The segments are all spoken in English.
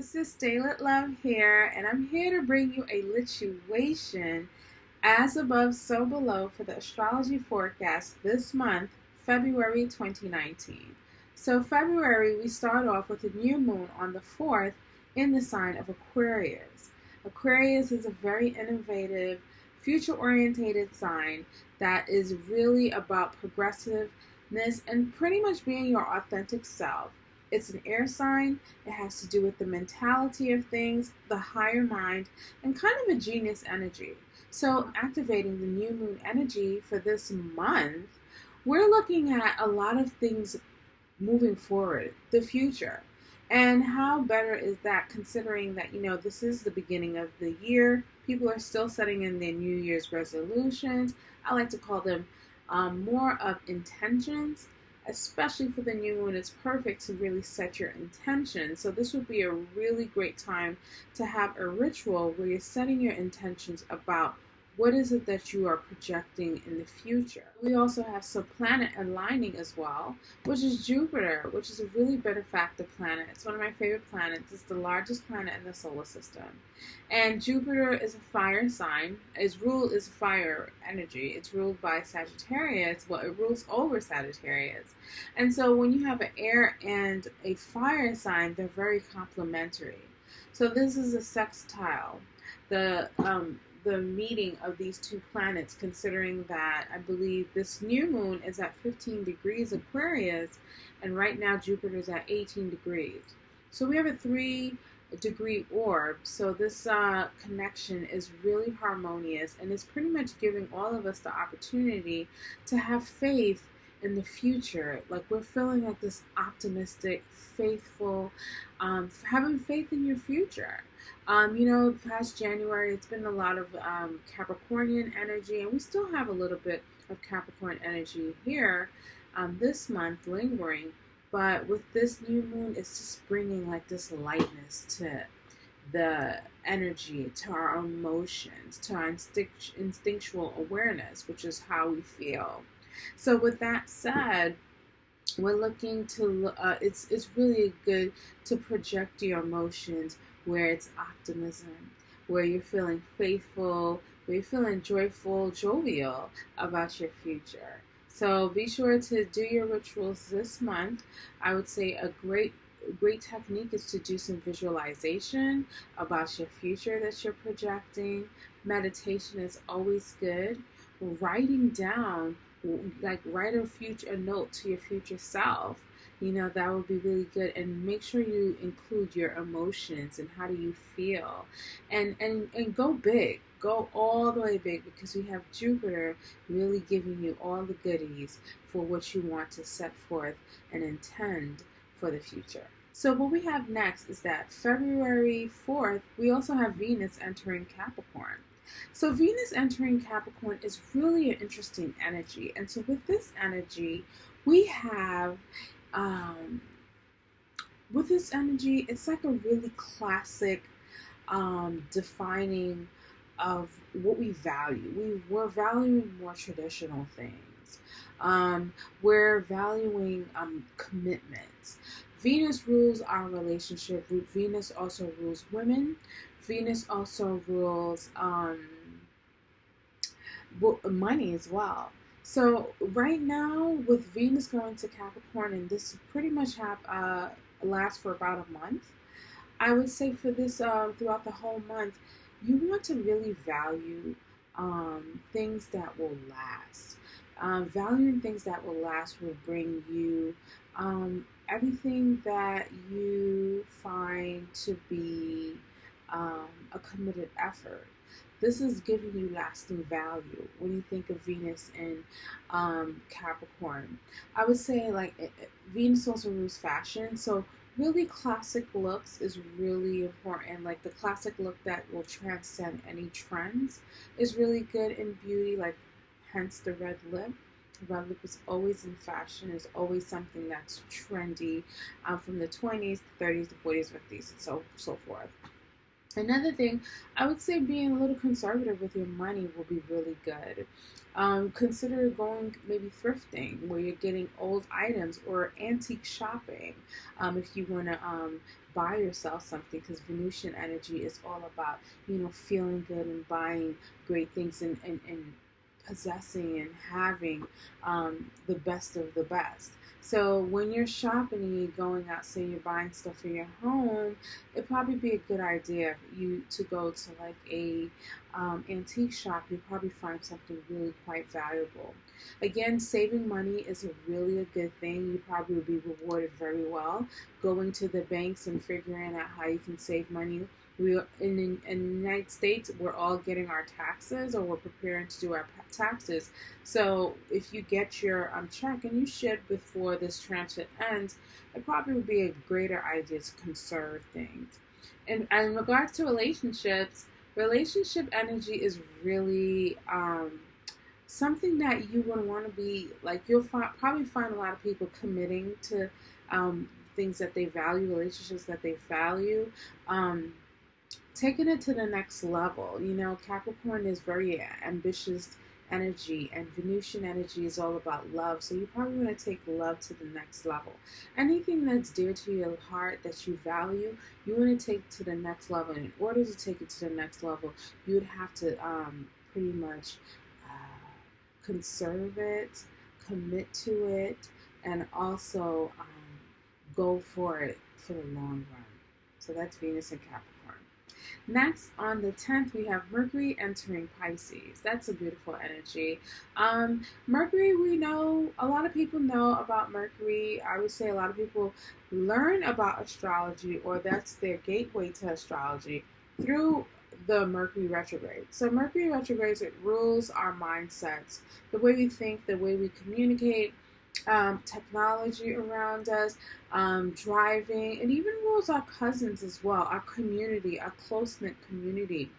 this is StayLit Love here, and I'm here to bring you a lituation as above, so below for the astrology forecast this month, February 2019. So, February, we start off with a new moon on the 4th in the sign of Aquarius. Aquarius is a very innovative, future orientated sign that is really about progressiveness and pretty much being your authentic self. It's an air sign. It has to do with the mentality of things, the higher mind, and kind of a genius energy. So, activating the new moon energy for this month, we're looking at a lot of things moving forward, the future. And how better is that considering that, this is the beginning of the year. People are still setting in their New Year's resolutions. I like to call them more of intentions. Especially for the new moon, it's perfect to really set your intention. So this would be a really great time to have a ritual where you're setting your intentions about what is it that you are projecting in the future. We also have some planet aligning as well, which is Jupiter, which is a really benefactor planet. It's one of my favorite planets. It's the largest planet in the solar system. And Jupiter is a fire sign. Its rule is fire energy. It's ruled by Sagittarius. Well, it rules over Sagittarius. And so when you have an air and a fire sign, they're very complementary. So this is a sextile. The meeting of these two planets, considering that I believe this new moon is at 15 degrees Aquarius, and right now Jupiter is at 18 degrees. So we have a 3-degree orb. So this connection is really harmonious, and it's pretty much giving all of us the opportunity to have faith in the future. Like, we're feeling like this optimistic, faithful, having faith in your future. Past January, it's been a lot of Capricornian energy, and we still have a little bit of Capricorn energy here this month lingering. But with this new moon, it's just bringing like this lightness to the energy, to our emotions, to our instinctual awareness, which is how we feel. So with that said, we're looking to, it's really good to project your emotions where it's optimism, where you're feeling faithful, where you're feeling joyful, jovial about your future. So be sure to do your rituals this month. I would say a great technique is to do some visualization about your future that you're projecting. Meditation is always good. Writing down, like write a note to your future self. That would be really good. And make sure you include your emotions and how do you feel. And go big. Go all the way big, because we have Jupiter really giving you all the goodies for what you want to set forth and intend for the future. So what we have next is that February 4th, we also have Venus entering Capricorn. So Venus entering Capricorn is really an interesting energy. And so with this energy, we have, it's like a really classic defining of what we value. We're valuing more traditional things. We're valuing commitments. Venus rules our relationship. Venus also rules women. Venus also rules money as well. So right now, with Venus going to Capricorn, and this pretty much lasts for about a month, I would say for this throughout the whole month, you want to really value things that will last. Valuing things that will last will bring you everything that you find to be a committed effort. This is giving you lasting value when you think of Venus in Capricorn. I would say Venus also rules fashion, so really classic looks is really important. Like the classic look that will transcend any trends is really good in beauty, like hence the red lip. The red lip is always in fashion, is always something that's trendy from the 20s, the 30s, the 40s, 50s, and so forth. Another thing, I would say being a little conservative with your money will be really good. Consider going maybe thrifting where you're getting old items or antique shopping if you want to buy yourself something, because Venusian energy is all about, feeling good and buying great things and possessing and having the best of the best. So when you're shopping and you're going out, say you're buying stuff for your home, it'd probably be a good idea for you to go to like a antique shop. You'll probably find something really quite valuable. Again, saving money is really a good thing. You probably will be rewarded very well. Going to the banks and figuring out how you can save money. We in the United States, we're all getting our taxes, or we're preparing to do our taxes. So if you get your check, and you should before this transit ends, it probably would be a greater idea to conserve things. And in regards to relationships, relationship energy is really something that you would want to be like. Probably find a lot of people committing to things that they value, relationships that they value. Taking it to the next level. Capricorn is very ambitious energy, and Venusian energy is all about love. So you probably want to take love to the next level. Anything that's dear to your heart that you value, you want to take to the next level. And in order to take it to the next level, you would have to pretty much conserve it, commit to it, and also go for it for the long run. So that's Venus and Capricorn. Next, on the 10th, we have Mercury entering Pisces. That's a beautiful energy. Mercury, we know, a lot of people know about Mercury. I would say a lot of people learn about astrology, or that's their gateway to astrology, through the Mercury retrograde. So Mercury retrograde, it rules our mindsets, the way we think, the way we communicate, technology around us, driving. It even rules our cousins as well, our community, our close-knit community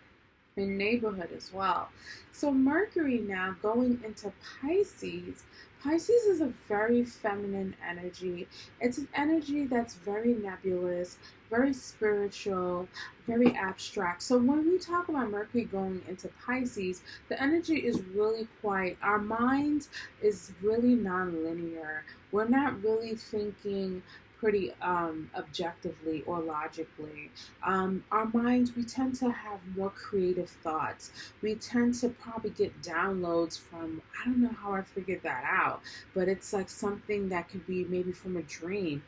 and neighborhood as well. So Mercury now going into Pisces. Pisces is a very feminine energy. It's an energy that's very nebulous, very spiritual, very abstract. So when we talk about Mercury going into Pisces, the energy is really quite, our mind is really non-linear. We're not really thinking pretty objectively or logically. Our minds, we tend to have more creative thoughts. We tend to probably get downloads from, I don't know how I figured that out, but it's like something that could be maybe from a dream.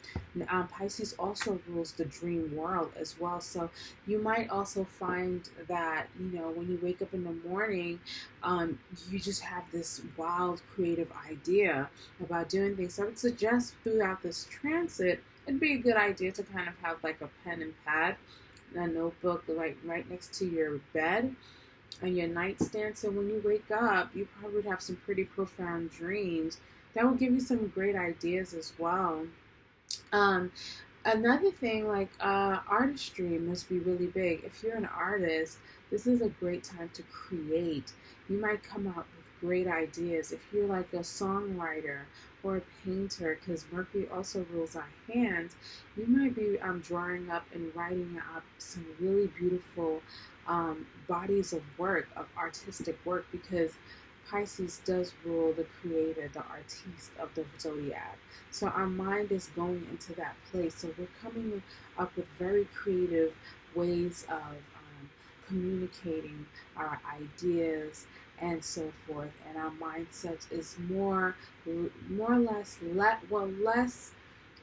Pisces also rules the dream world as well. So you might also find that, when you wake up in the morning, you just have this wild creative idea about doing things. So I would suggest throughout this transit, it'd be a good idea to kind of have like a pen and pad, a notebook right next to your bed and your nightstand. So when you wake up, you probably would have some pretty profound dreams that will give you some great ideas as well. Another thing, like artistry must be really big. If you're an artist, this is a great time to create. You might come out with great ideas. If you're like a songwriter or a painter, because Mercury also rules our hands, you might be drawing up and writing up some really beautiful bodies of work, of artistic work, because Pisces does rule the creator, the artiste of the zodiac. So our mind is going into that place. So we're coming up with very creative ways of communicating our ideas and so forth. And our mindset is more or less, less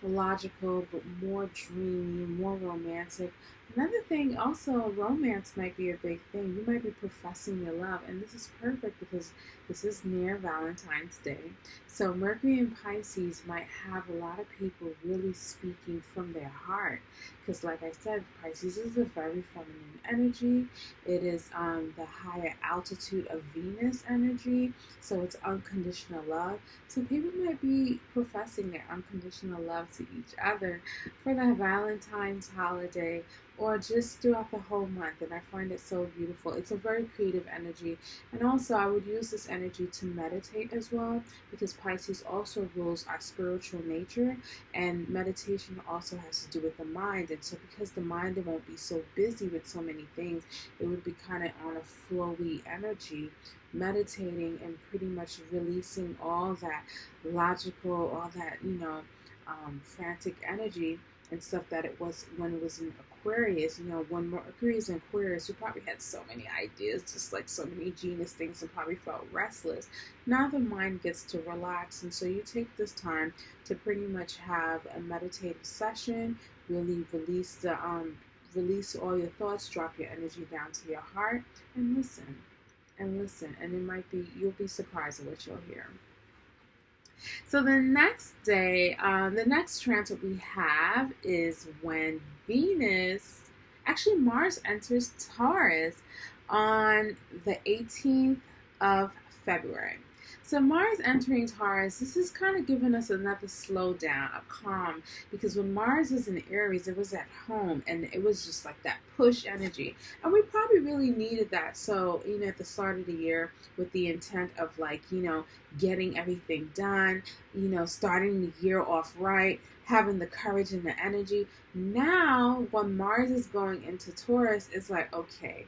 logical, but more dreamy, more romantic. Another thing, also, romance might be a big thing. You might be professing your love, and this is perfect because this is near Valentine's Day. So Mercury in Pisces might have a lot of people really speaking from their heart, because like I said, Pisces is a very feminine energy. It is the higher altitude of Venus energy, so it's unconditional love. So people might be professing their unconditional love to each other for the Valentine's holiday, or just throughout the whole month. And I find it so beautiful. It's a very creative energy. And also, I would use this energy to meditate as well, because Pisces also rules our spiritual nature, and meditation also has to do with the mind. And so, because the mind won't be so busy with so many things, it would be kind of on a flowy energy, meditating and pretty much releasing all that logical, all that, frantic energy and stuff that it was when it was in Aquarius. When Mercury is in Aquarius, we probably had so many ideas, just like so many genius things, and probably felt restless. Now the mind gets to relax, and so you take this time to pretty much have a meditative session, really release all your thoughts, drop your energy down to your heart, and listen. And it might be, you'll be surprised at what you'll hear. So the next day, the next transit we have is when Mars enters Taurus on the 18th of February. So Mars entering Taurus, this is kind of giving us another slowdown, a calm, because when Mars was in Aries, it was at home, and it was just like that push energy. And we probably really needed that. So, at the start of the year, with the intent of getting everything done, starting the year off right, having the courage and the energy. Now, when Mars is going into Taurus, it's like, okay,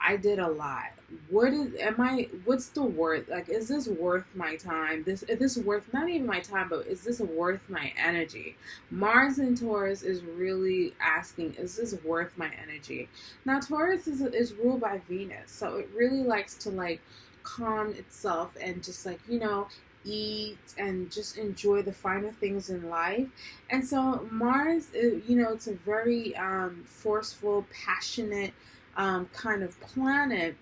I did a lot. What's the worth? Like, is this worth my time? Is this worth, not even my time, but is this worth my energy? Mars in Taurus is really asking, is this worth my energy? Now, Taurus is ruled by Venus, so it really likes to calm itself and just eat and just enjoy the finer things in life. And so Mars, it's a very forceful, passionate kind of planet.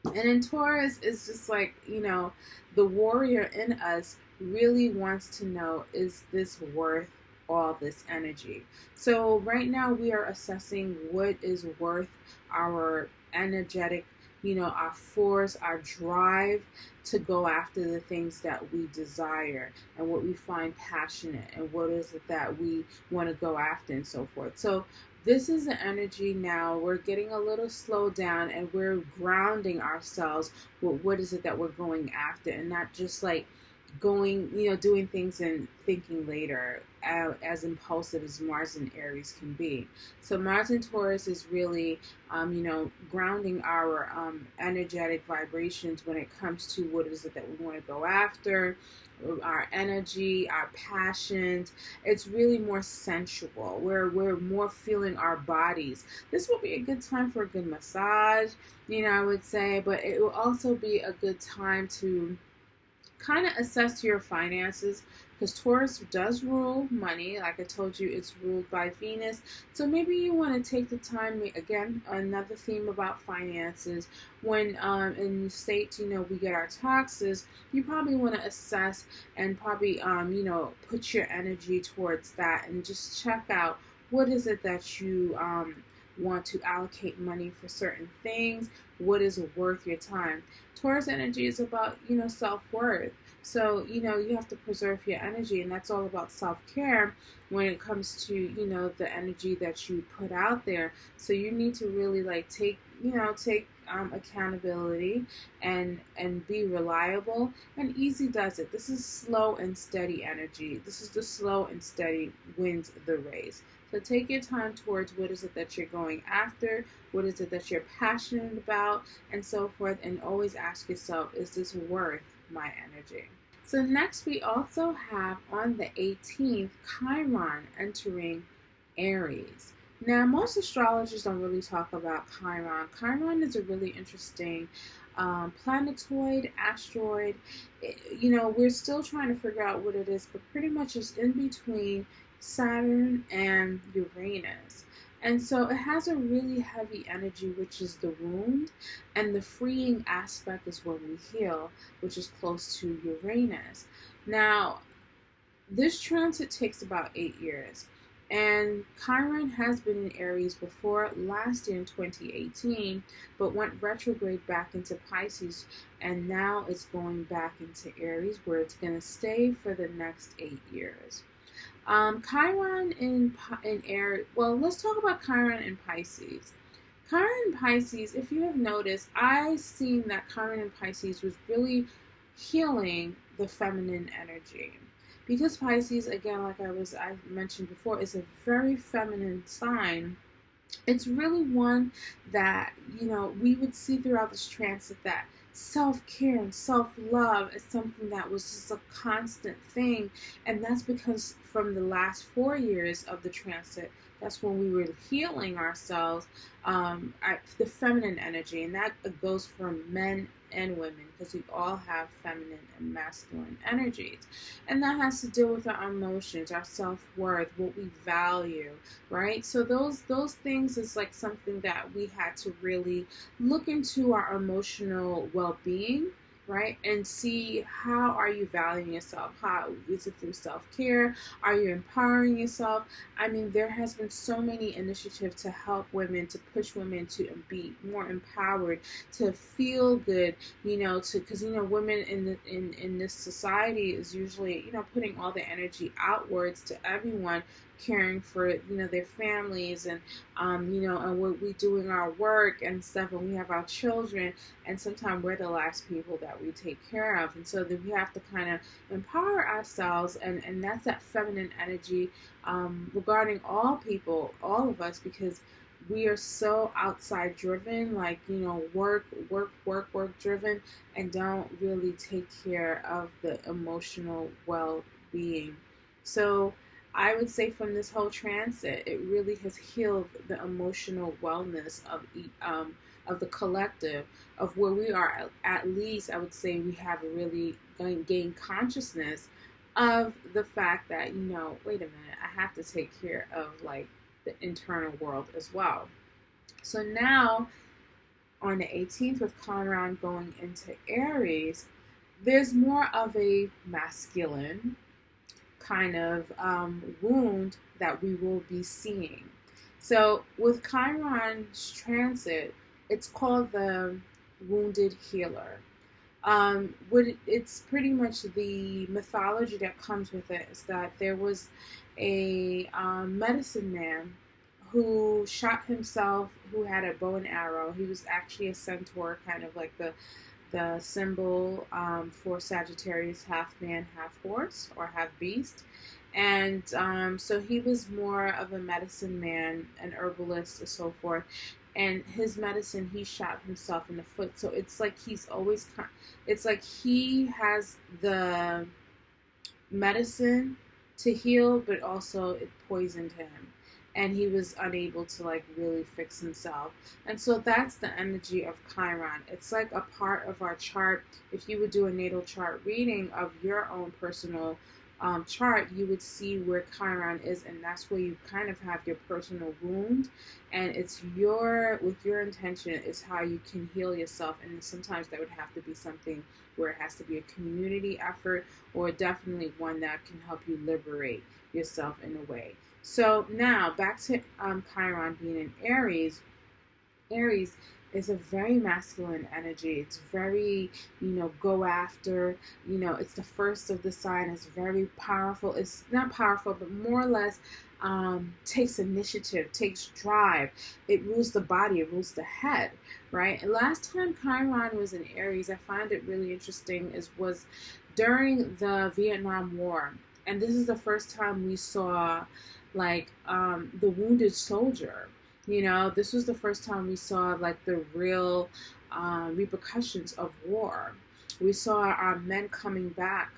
And in Taurus, it's just the warrior in us really wants to know, is this worth all this energy? So right now we are assessing what is worth our energetic, our force, our drive to go after the things that we desire and what we find passionate, and what is it that we want to go after, and so forth. So this is the energy now. We're getting a little slowed down, and we're grounding ourselves with what is it that we're going after, and not just going, doing things and thinking later, as impulsive as Mars and Aries can be. So Mars and Taurus is really, grounding our energetic vibrations when it comes to what is it that we want to go after, our energy, our passions. It's really more sensual. We're more feeling our bodies. This will be a good time for a good massage, I would say, but it will also be a good time to kind of assess your finances, because Taurus does rule money. Like I told you, it's ruled by Venus. So maybe you want to take the time, again, another theme about finances. When in the States, we get our taxes, you probably want to assess and probably, put your energy towards that, and just check out what is it that you want to allocate money for certain things, what is worth your time. Taurus energy is about, self-worth. So, you have to preserve your energy, and that's all about self-care when it comes to, the energy that you put out there. So you need to really take accountability and be reliable, and easy does it. This is slow and steady energy. This is the slow and steady wins the race. So take your time towards what is it that you're going after, what is it that you're passionate about, and so forth, and always ask yourself, is this worth my energy? So next we also have on the 18th, Chiron entering Aries. Now, most astrologers don't really talk about Chiron. Chiron is a really interesting planetoid, asteroid. We're still trying to figure out what it is, but pretty much it's in between Saturn and Uranus. And so it has a really heavy energy, which is the wound, and the freeing aspect is when we heal, which is close to Uranus. Now, this transit takes about 8 years. And Chiron has been in Aries before, last year in 2018, but went retrograde back into Pisces, and now it's going back into Aries, where it's going to stay for the next 8 years. Chiron in Aries. Well, let's talk about Chiron in Pisces. Chiron in Pisces, if you have noticed, I seen that Chiron in Pisces was really healing the feminine energy. Because Pisces, again, like I mentioned before, is a very feminine sign. It's really one that, we would see throughout this transit that self-care and self-love is something that was just a constant thing. And that's because from the last 4 years of the transit, that's when we were healing ourselves, the feminine energy. And that goes for men and women, because we all have feminine and masculine energies. And that has to do with our emotions, our self-worth, what we value, right? So those things is like something that we had to really look into our emotional well-being, right? And see, how are you valuing yourself? How is it through self-care? Are you empowering yourself? I mean, there has been so many initiatives to help women, to push women to be more empowered, to feel good, because women in this society is usually, putting all the energy outwards to everyone, caring for their families, and and what we doing our work and stuff, and we have our children, and sometimes we're the last people that we take care of. And so then we have to kind of empower ourselves, and that's that feminine energy, regarding all people, all of us, because we are so outside driven, like, work driven, and don't really take care of the emotional well-being. So I would say from this whole transit, it really has healed the emotional wellness of the collective, of where we are. At least I would say we have really gained consciousness of the fact that, wait a minute, I have to take care of like the internal world as well. So now on the 18th, with Chiron going into Aries, there's more of a masculine kind of wound that we will be seeing. So with Chiron's transit, it's called the wounded healer. It's pretty much the mythology that comes with it is that there was a medicine man who shot himself, who had a bow and arrow. He was actually a centaur, kind of like the symbol for Sagittarius, half man, half horse, or half beast. And so he was more of a medicine man, an herbalist, and so forth. And his medicine, he shot himself in the foot. So it's like it's like he has the medicine to heal, but also it poisoned him. And he was unable to like really fix himself. And so that's the energy of Chiron. It's like a part of our chart. If you would do a natal chart reading of your own personal chart, you would see where Chiron is, and that's where you kind of have your personal wound, and it's with your intention is how you can heal yourself. And sometimes that would have to be something where it has to be a community effort, or definitely one that can help you liberate yourself in a way. So now back to Chiron being in Aries. Aries is a very masculine energy. It's very, go after, it's the first of the sign. It's very powerful. It's not powerful, but more or less takes initiative, takes drive. It rules the body, it rules the head, right? And last time Chiron was in Aries, I find it really interesting, was during the Vietnam War. And this is the first time we saw like the wounded soldier. This was the first time we saw like the real repercussions of war. We saw our men coming back,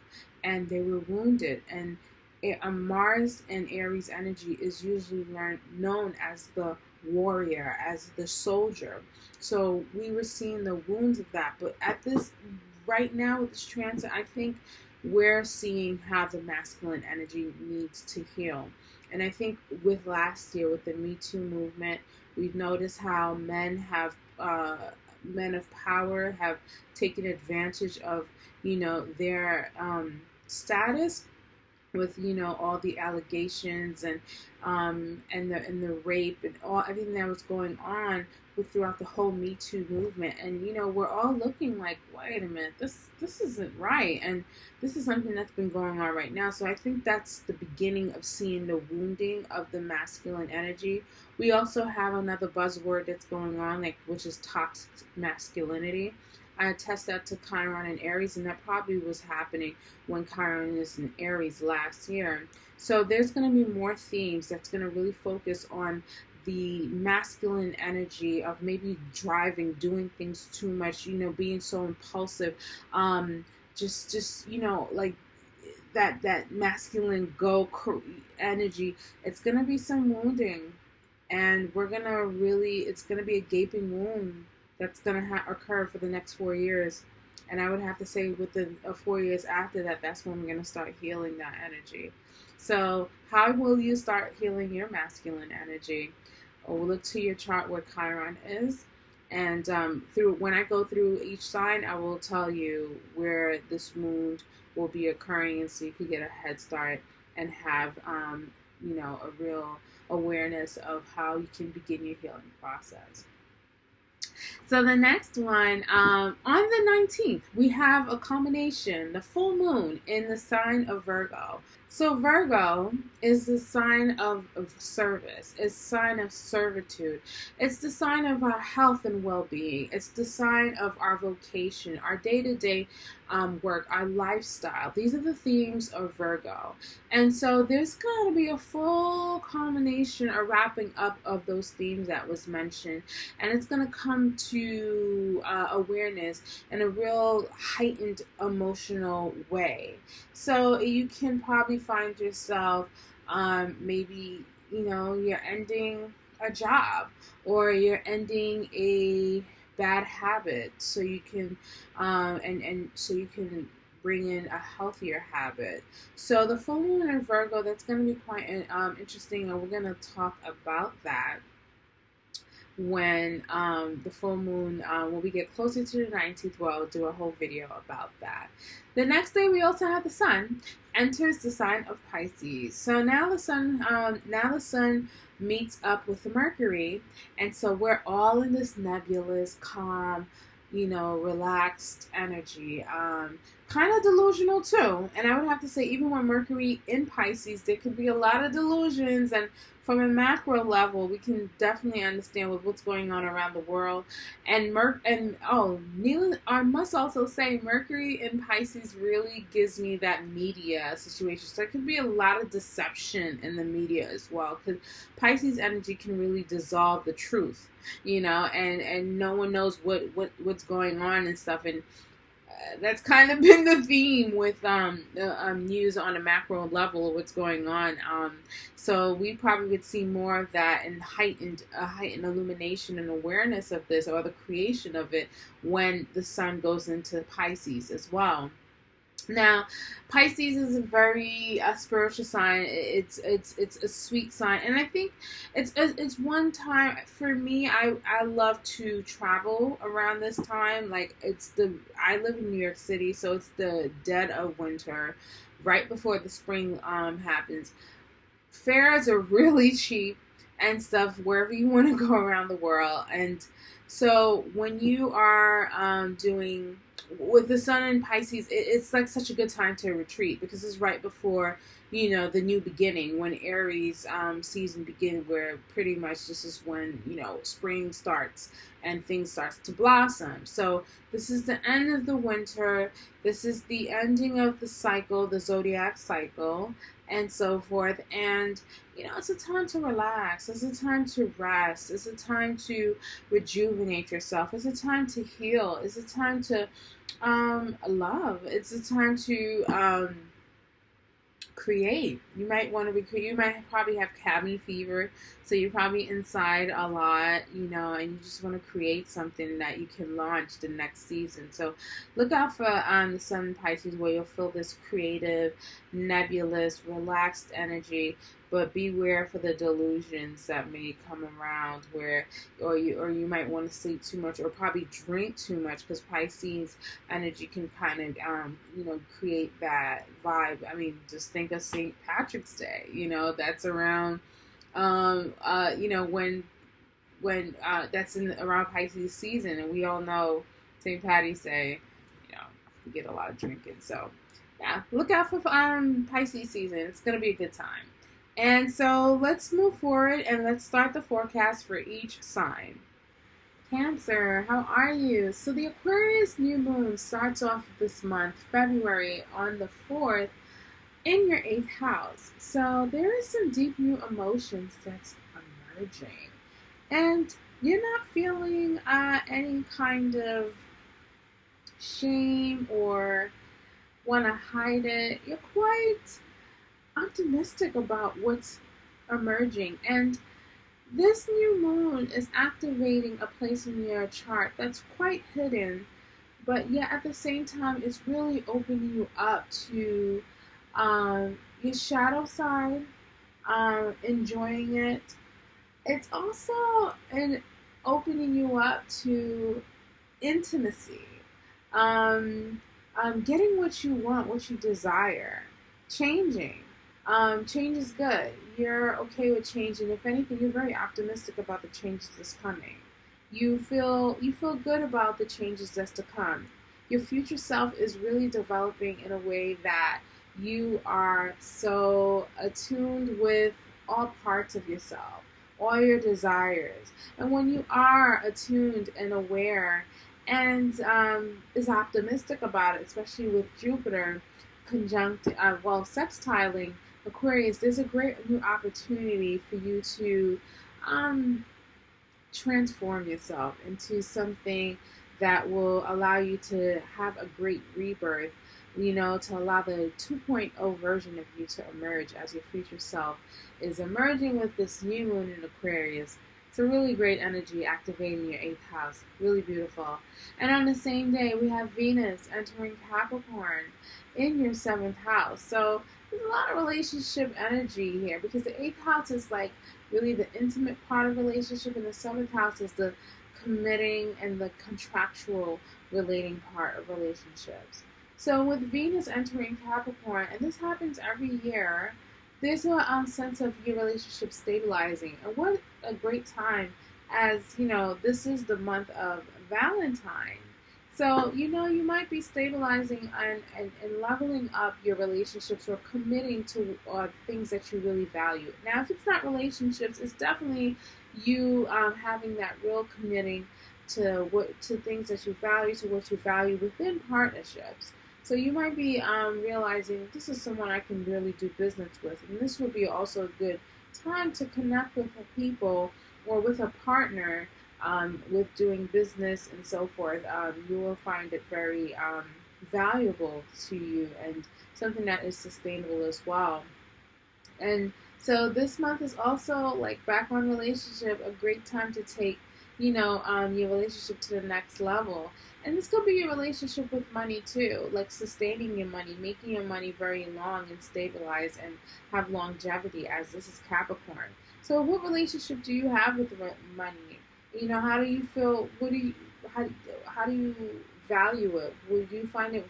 and they were wounded. And Mars and Aries energy is usually known as the warrior, as the soldier. So we were seeing the wounds of that. But at this right now with this transit, I think we're seeing how the masculine energy needs to heal. And I think with last year, with the Me Too movement, we've noticed how men of power have taken advantage of, their status, with, you know, all the allegations and the rape and all everything that was going on with throughout the whole Me Too movement. And you know, we're all looking like, wait a minute, this isn't right, and this is something that's been going on right now. So I think that's the beginning of seeing the wounding of the masculine energy. We also have another buzzword that's going on, like, which is toxic masculinity. I attest that to Chiron and Aries, and that probably was happening when Chiron is in Aries last year. So there's going to be more themes that's going to really focus on the masculine energy of maybe driving, doing things too much, you know, being so impulsive, just you know, like that masculine energy. It's going to be some wounding, and we're going to really, it's going to be a gaping wound that's going to occur for the next 4 years. And I would have to say within 4 years after that, that's when we're going to start healing that energy. So how will you start healing your masculine energy? Or we'll look to your chart where Chiron is. And through when I go through each sign, I will tell you where this wound will be occurring, and so you can get a head start and have, you know, a real awareness of how you can begin your healing process. So the next one, on the 19th, we have a combination, the full moon in the sign of Virgo. So Virgo is the sign of service. It's a sign of servitude. It's the sign of our health and well-being. It's the sign of our vocation, our day-to-day work, our lifestyle. These are the themes of Virgo. And so there's going to be a full combination, a wrapping up of those themes that was mentioned. And it's going to come to awareness in a real heightened emotional way. So you can probably find yourself maybe, you know, you're ending a job, or you're ending a bad habit, so you can and so you can bring in a healthier habit. So the full moon in Virgo, that's going to be quite interesting, and we're going to talk about that when the full moon, when we get closer to the 19th, where I'll do a whole video about that. The next day, we also have the sun enters the sign of Pisces. So now the sun meets up with the Mercury, and so we're all in this nebulous, calm, you know, relaxed energy. Kind of delusional too. And I would have to say, even with Mercury in Pisces, there could be a lot of delusions, and from a macro level, we can definitely understand with what's going on around the world. And I must also say, Mercury in Pisces really gives me that media situation. So there could be a lot of deception in the media as well, because Pisces energy can really dissolve the truth, you know, and no one knows what's going on and stuff. And that's kind of been the theme with news on a macro level of what's going on. So we probably would see more of that and heightened illumination and awareness of this, or the creation of it, when the sun goes into Pisces as well. Now, Pisces is a very spiritual sign. It's a sweet sign, and I think it's one time for me. I love to travel around this time. Like, I live in New York City, so it's the dead of winter, right before the spring happens. Fares are really cheap and stuff wherever you want to go around the world, and so when you are doing with the sun in Pisces, it's like such a good time to retreat, because it's right before, you know, the new beginning, when Aries season begins, where pretty much this is when, you know, spring starts and things starts to blossom. So this is the end of the winter. This is the ending of the cycle, the zodiac cycle, and so forth. And, you know, it's a time to relax. It's a time to rest. It's a time to rejuvenate yourself. It's a time to heal. It's a time to love. It's a time to create. You might want to recreate. You might probably have cabin fever, so you're probably inside a lot, you know, and you just want to create something that you can launch the next season. So look out for the sun in Pisces, where you'll feel this creative, nebulous, relaxed energy. but beware for the delusions that may come around where, or you might want to sleep too much or probably drink too much, because Pisces energy can kind of create that vibe. I mean, just think of St. Patrick's Day. That's around when that's in around Pisces season, and we all know St. Patty's Day, we get a lot of drinking. So yeah, look out for Pisces season. It's gonna be a good time. And so let's move forward and let's start the forecast for each sign. Cancer, how are you? So the Aquarius new moon starts off this month, February, on the 4th, in your 8th house. So there is some deep new emotions that's emerging. And you're not feeling any kind of shame or want to hide it. You're quite optimistic about what's emerging. And this new moon is activating a place in your chart that's quite hidden, but yet at the same time, it's really opening you up to your shadow side, enjoying it. It's also opening you up to intimacy, getting what you want, what you desire, changing. Change is good. You're okay with change, and if anything, you're very optimistic about the changes that's coming. You feel good about the changes that's to come. Your future self is really developing in a way that you are so attuned with all parts of yourself, all your desires. And when you are attuned and aware and is optimistic about it, especially with Jupiter sextiling Aquarius, there's a great new opportunity for you to transform yourself into something that will allow you to have a great rebirth, to allow the 2.0 version of you to emerge as your future self is emerging with this new moon in Aquarius. It's a really great energy activating your 8th house. Really beautiful. And on the same day, we have Venus entering Capricorn in your 7th house. So there's a lot of relationship energy here, because the 8th house is like really the intimate part of relationship, and the 7th house is the committing and the contractual relating part of relationships. So with Venus entering Capricorn, and this happens every year, there's a sense of your relationship stabilizing. And what a great time, as this is the month of Valentine. So, you might be stabilizing and leveling up your relationships, or committing to things that you really value. Now, if it's not relationships, it's definitely you having that real committing to things that you value, to what you value within partnerships. So you might be realizing this is someone I can really do business with. And this would be also a good time to connect with people or with a partner with doing business and so forth. You will find it very valuable to you, and something that is sustainable as well. And so this month is also, like, back on relationship, a great time to take your relationship to the next level. And this could be your relationship with money too, like sustaining your money, making your money very long and stabilized and have longevity, as this is Capricorn. So what relationship do you have with money? How do you feel? How do you value it? Would you find it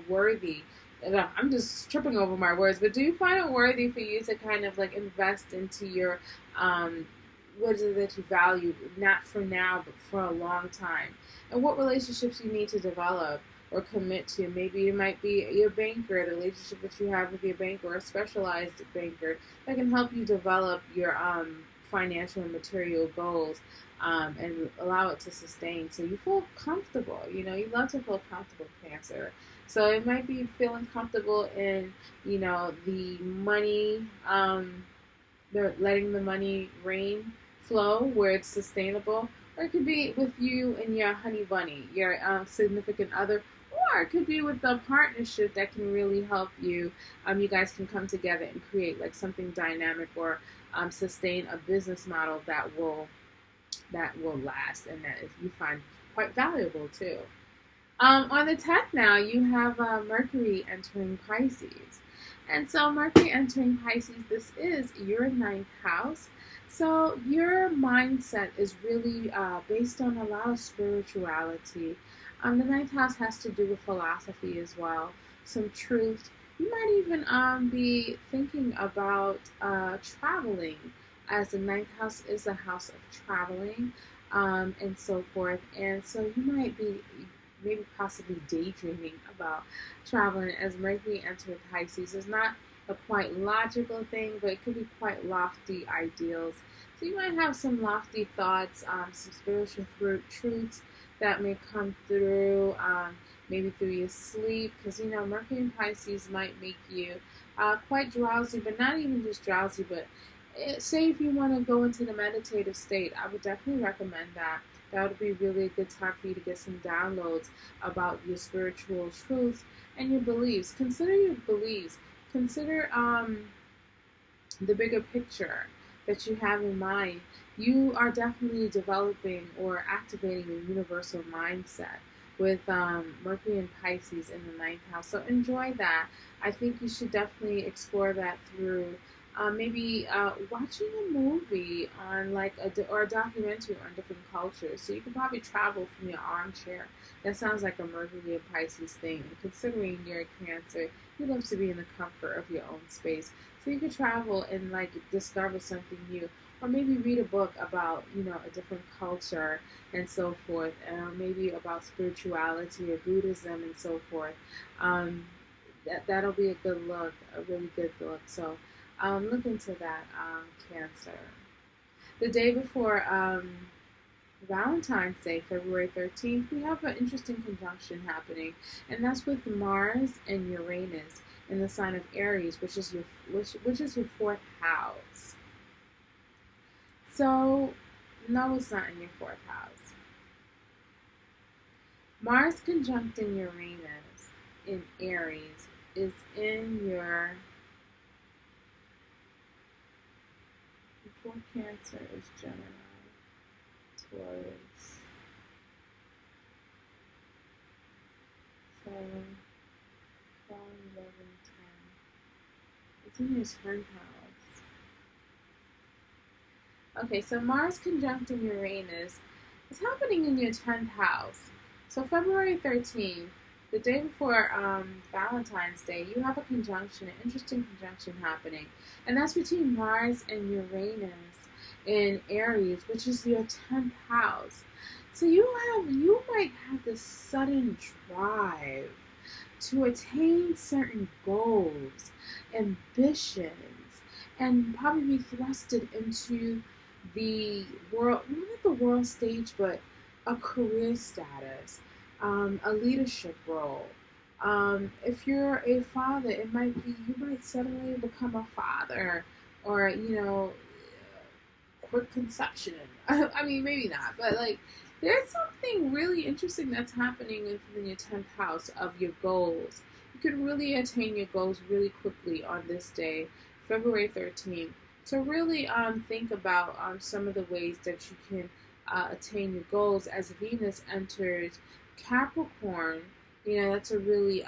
worthy? I'm just tripping over my words, but do you find it worthy for you to kind of like invest into your what is it that you value, not for now, but for a long time? And what relationships you need to develop or commit to. Maybe it might be your banker, the relationship that you have with your banker, or a specialized banker that can help you develop your financial and material goals and allow it to sustain, so you feel comfortable. You love to feel comfortable, Cancer. So it might be feeling comfortable in, the money, letting the money flow where it's sustainable. Or it could be with you and your honey bunny, your significant other. Or it could be with a partnership that can really help you. You guys can come together and create like something dynamic, or sustain a business model that will last, and that you find quite valuable too. On the 10th now, you have Mercury entering Pisces. And so Mercury entering Pisces, this is your ninth house. So your mindset is really based on a lot of spirituality. The ninth house has to do with philosophy as well, some truth. You might even be thinking about traveling, as the ninth house is a house of traveling and so forth. And so you might be maybe possibly daydreaming about traveling as Mercury entered Pisces. It's not a quite logical thing, but it could be quite lofty ideals. So you might have some lofty thoughts, some spiritual truths that may come through, maybe through your sleep, because Mercury in Pisces might make you quite drowsy, but not even just drowsy, but say if you want to go into the meditative state, I would definitely recommend that. That would be really a good time for you to get some downloads about your spiritual truths and your beliefs. Consider your beliefs. Consider the bigger picture that you have in mind. You are definitely developing or activating a universal mindset with Mercury and Pisces in the ninth house. So enjoy that. I think you should definitely explore that through maybe watching a movie on or a documentary on different cultures. So you can probably travel from your armchair. That sounds like a Mercury and Pisces thing. And considering you're a Cancer, you love to be in the comfort of your own space. So you can travel and discover something new, or maybe read a book about a different culture and so forth, and maybe about spirituality or Buddhism and so forth. That'll be a good look, a really good look. So look into that, Cancer. The day before Valentine's Day, February 13th, we have an interesting conjunction happening, and that's with Mars and Uranus in the sign of Aries, which is your fourth house. So, no, it's not in your fourth house. Mars conjuncting Uranus in Aries is in your before Cancer is Gemini, Taurus. So 12, 11, 10. It's in your 10th house. Okay, so Mars conjuncting Uranus is happening in your 10th house. So February 13th, the day before Valentine's Day, you have a conjunction, an interesting conjunction happening. And that's between Mars and Uranus in Aries, which is your 10th house. So you might have this sudden drive to attain certain goals, ambitions, and probably be thrusted into the world, not the world stage, but a career status, a leadership role. If you're a father, you might suddenly become a father, or quick conception. I mean, maybe not, but there's something really interesting that's happening in your 10th house of your goals. You can really attain your goals really quickly on this day, February 13th. So really think about some of the ways that you can attain your goals as Venus enters Capricorn. That's a really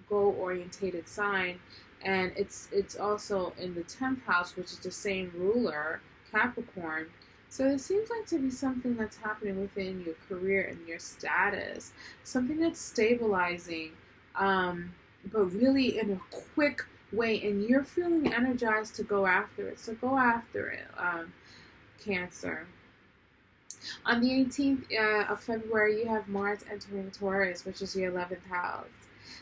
goal-orientated sign, and it's also in the 10th house, which is the same ruler, Capricorn. So it seems like to be something that's happening within your career and your status, something that's stabilizing, but really in a quick way, and you're feeling energized to go after it. So go after it, Cancer. On the 18th of February, you have Mars entering Taurus, which is your 11th house.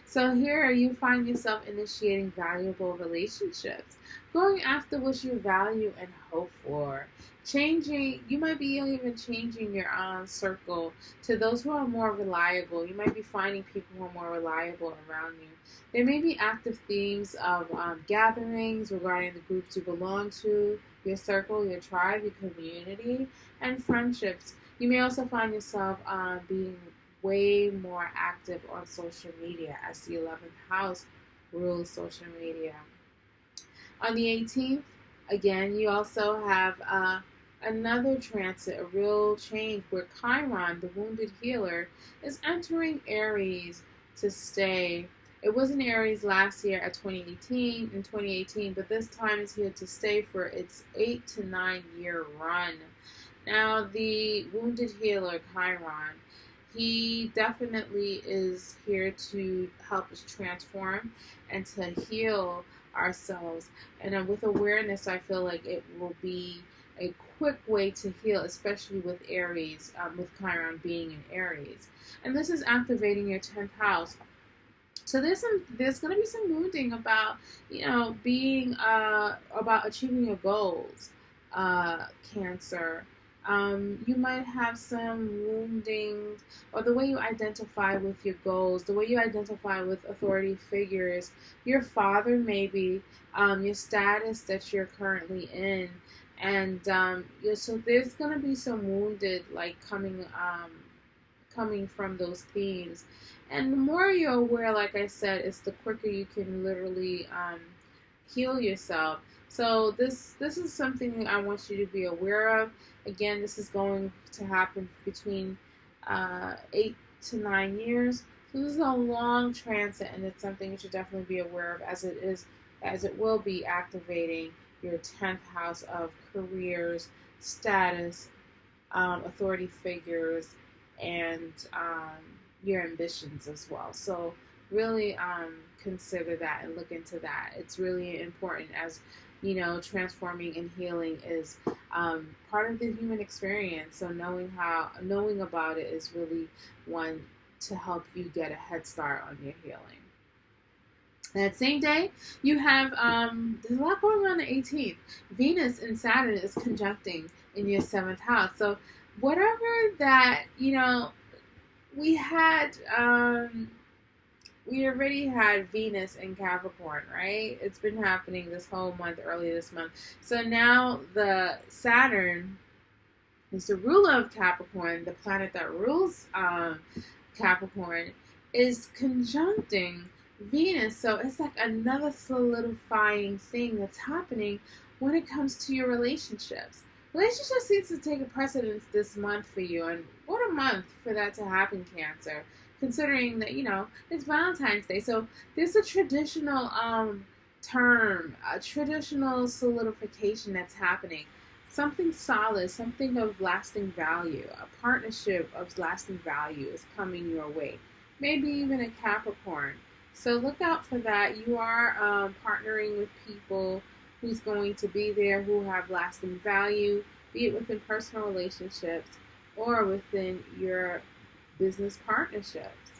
So here you find yourself initiating valuable relationships, going after what you value and hope for. You might be even changing your circle to those who are more reliable. You might be finding people who are more reliable around you. There may be active themes of gatherings regarding the groups you belong to, your circle, your tribe, your community, and friendships. You may also find yourself being way more active on social media, as the 11th house rules social media. On the 18th, again, you also have another transit, a real change, where Chiron, the wounded healer, is entering Aries to stay. It was in Aries last year at 2018, but this time it's here to stay for its 8 to 9 year run. Now, the wounded healer, Chiron, he definitely is here to help us transform and to heal ourselves. And with awareness, I feel like it will be a quick way to heal, especially with Aries, with Chiron being in Aries. And this is activating your 10th house. So there's going to be some wounding about, being about achieving your goals, Cancer. You might have some wounding, or the way you identify with your goals, the way you identify with authority figures, your father maybe, your status that you're currently in, and so there's gonna be some wounded like coming from those themes. And the more you're aware, like I said, it's the quicker you can literally heal yourself. So this is something I want you to be aware of. Again, this is going to happen between 8 to 9 years. So this is a long transit, and it's something you should definitely be aware of, as it will be activating your 10th house of careers, status, authority figures, and your ambitions as well. So really consider that and look into that. It's really important, as transforming and healing is part of the human experience. So knowing about it is really one to help you get a head start on your healing. That same day, you have there's a lot going on the 18th. Venus and Saturn is conjuncting in your 7th house. So whatever that we had. We already had Venus in Capricorn, right? It's been happening this whole month, early this month. So now the Saturn is the ruler of Capricorn, the planet that rules Capricorn, is conjuncting Venus. So it's like another solidifying thing that's happening when it comes to your relationships. Relationships seems to take a precedence this month for you, and what a month for that to happen, Cancer. Considering that, it's Valentine's Day. So there's a traditional term, a traditional solidification that's happening. Something solid, something of lasting value, a partnership of lasting value is coming your way. Maybe even a Capricorn. So look out for that. You are partnering with people who's going to be there, who have lasting value, be it within personal relationships or within your business partnerships.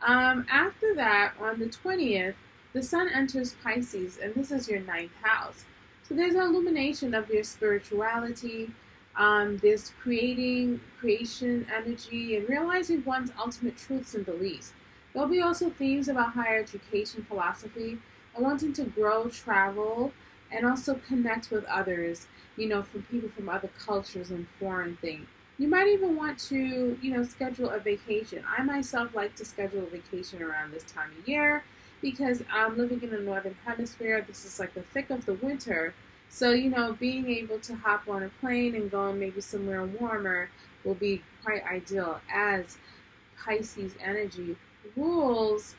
After that, on the 20th, the Sun enters Pisces, and this is your 9th house. So there's an illumination of your spirituality. There's creation energy, and realizing one's ultimate truths and beliefs. There'll be also themes about higher education, philosophy, and wanting to grow, travel, and also connect with others, from people from other cultures and foreign things. You might even want to, schedule a vacation. I myself like to schedule a vacation around this time of year because I'm living in the northern hemisphere. This is like the thick of the winter. So, being able to hop on a plane and go maybe somewhere warmer will be quite ideal, as Pisces energy rules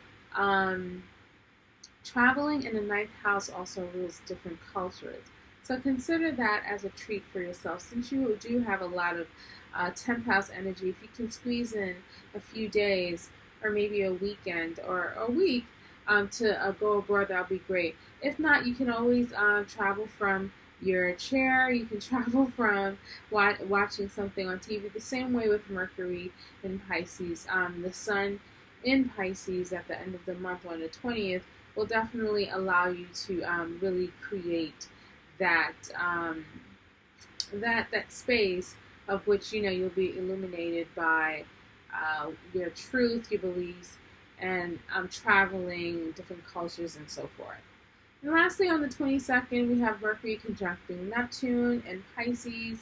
traveling in the 9th house, also rules different cultures. So consider that as a treat for yourself, since you do have a lot of 10th house energy. If you can squeeze in a few days or maybe a weekend or a week to go abroad, that'll be great. If not, you can always travel from your chair. You can travel from watching something on TV. The same way with Mercury in Pisces. The Sun in Pisces at the end of the month on the 20th will definitely allow you to really create that that space of which you'll be illuminated by your truth, your beliefs, and traveling different cultures and so forth. And lastly, on the 22nd, we have Mercury conjuncting Neptune and Pisces.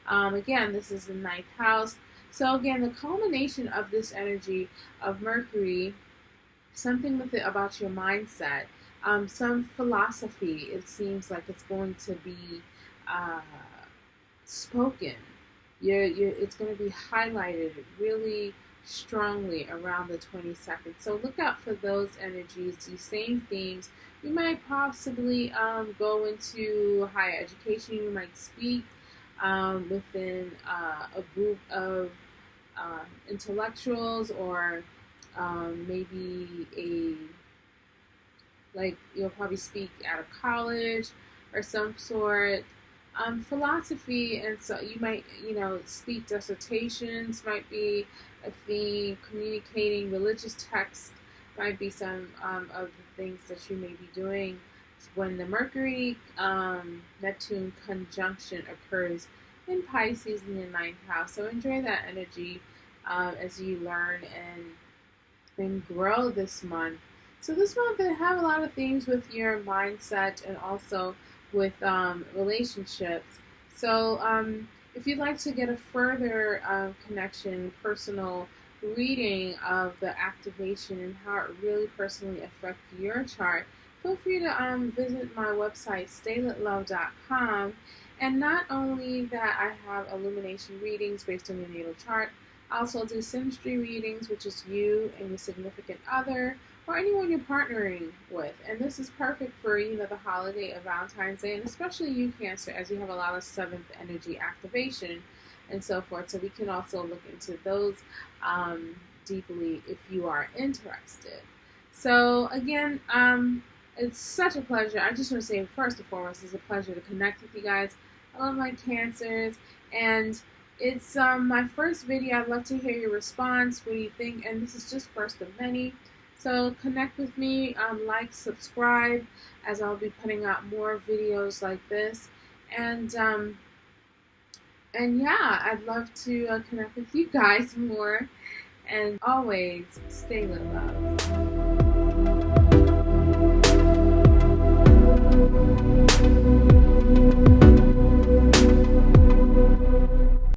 Again, this is the 9th house. So again, the culmination of this energy of Mercury, something with it about your mindset, some philosophy. It seems like it's going to be spoken. It's going to be highlighted, really strongly around the 22nd. So look out for those energies, these same themes. You might possibly go into higher education. You might speak within a group of intellectuals, or maybe you'll probably speak at a college or some sort. Philosophy, and so you might, speak dissertations, might be a theme. Communicating religious texts might be some of the things that you may be doing when the Mercury Neptune conjunction occurs in Pisces in the ninth house. So enjoy that energy as you learn and grow this month. So this month I have a lot of themes with your mindset and also with relationships. So if you'd like to get a further connection, personal reading of the activation and how it really personally affects your chart, feel free to visit my website, StayLitLove.com. And not only that, I have illumination readings based on your natal chart. I also do synastry readings, which is you and your significant other, or anyone you're partnering with. And this is perfect for, the holiday of Valentine's Day, and especially you, Cancer, as you have a lot of seventh energy activation and so forth. So we can also look into those deeply if you are interested. So again, it's such a pleasure. I just want to say, first and foremost, it's a pleasure to connect with you guys. I love my Cancers, and it's my first video. I'd love to hear your response. What do you think? And this is just first of many. So connect with me, like, subscribe, as I'll be putting out more videos like this. And yeah, I'd love to connect with you guys more. And always stay lit, love.